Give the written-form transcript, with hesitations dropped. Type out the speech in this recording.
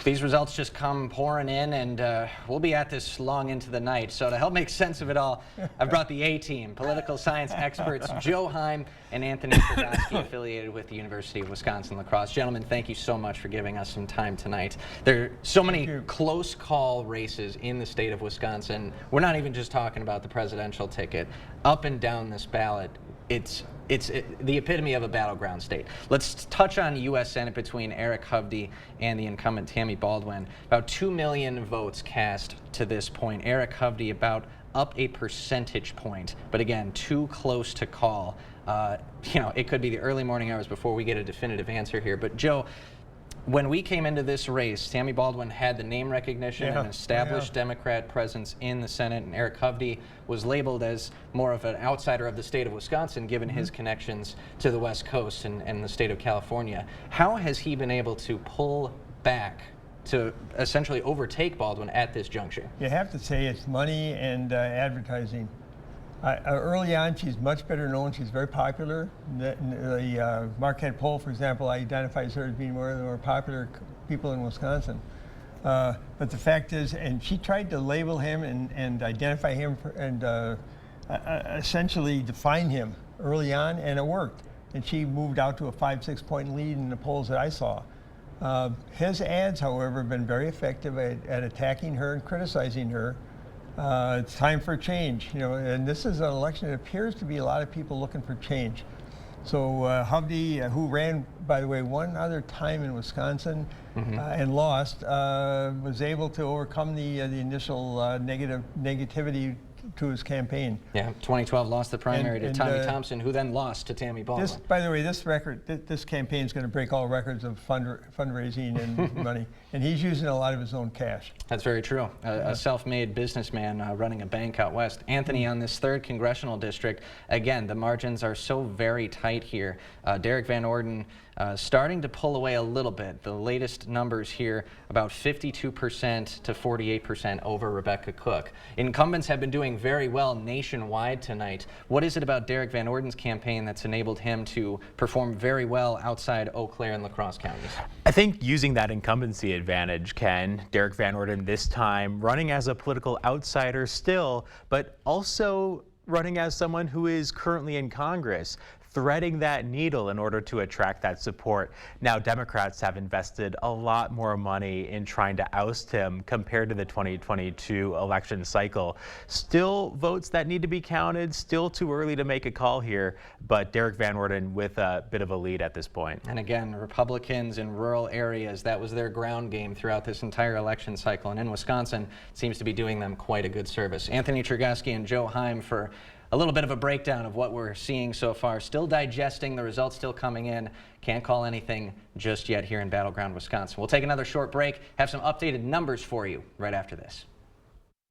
These results just come pouring in, and we'll be at this long into the night. So to help make sense of it all, I've brought the A-team, political science experts Joe Heim and Anthony Chergosky, affiliated with the University of Wisconsin-La Crosse. Gentlemen, thank you so much for giving us some time tonight. There are so many close call races in the state of Wisconsin. We're not even just talking about the presidential ticket. Up and down this ballot, it's the epitome of a battleground state. Let's touch on U.S. Senate between Eric Hovde and the incumbent Tammy Baldwin. About 2 million votes cast to this point. Eric Hovde about up a percentage point, but again, too close to call. It could be the early morning hours before we get a definitive answer here. But Joe, when we came into this race, Tammy Baldwin had the name recognition and established Democrat presence in the Senate, and Eric Hovde was labeled as more of an outsider of the state of Wisconsin, given his connections to the West Coast and the state of California. How has he been able to pull back to essentially overtake Baldwin at this juncture? You have to say it's money and advertising. Early on, she's much better known. She's very popular. The Marquette poll, for example, identifies her as being one of the more popular people in Wisconsin. But the fact is, and she tried to label him and identify him and essentially define him early on, and it worked. And she moved out to a 5-6 point lead in the polls that I saw. His ads, however, have been very effective at attacking her and criticizing her. It's time for change, and this is an election that appears to be a lot of people looking for change. So Hovde, who ran, by the way, one other time in Wisconsin and lost, was able to overcome the initial negativity to his campaign. Yeah, 2012 lost the primary to Tommy Thompson, who then lost to Tammy Baldwin. By the way, this campaign is going to break all records of fundraising and money, and he's using a lot of his own cash. That's very true. A self-made businessman running a bank out west. Anthony, on this 3rd congressional district, again, the margins are so very tight here. Derek Van Orden starting to pull away a little bit. The latest numbers here, about 52% to 48% over Rebecca Cook. Incumbents have been doing very well nationwide tonight. What is it about Derek Van Orden's campaign that's enabled him to perform very well outside Eau Claire and La Crosse counties? I think using that incumbency advantage, Ken, Derek Van Orden this time running as a political outsider still, but also running as someone who is currently in Congress, threading that needle in order to attract that support. Now, Democrats have invested a lot more money in trying to oust him compared to the 2022 election cycle. Still votes that need to be counted, still too early to make a call here, but Derek Van Orden with a bit of a lead at this point. And again, Republicans in rural areas, that was their ground game throughout this entire election cycle, and in Wisconsin, it seems to be doing them quite a good service. Anthony Chergosky and Joe Heim for a little bit of a breakdown of what we're seeing so far. Still digesting, the results still coming in. Can't call anything just yet here in Battleground, Wisconsin. We'll take another short break, have some updated numbers for you right after this.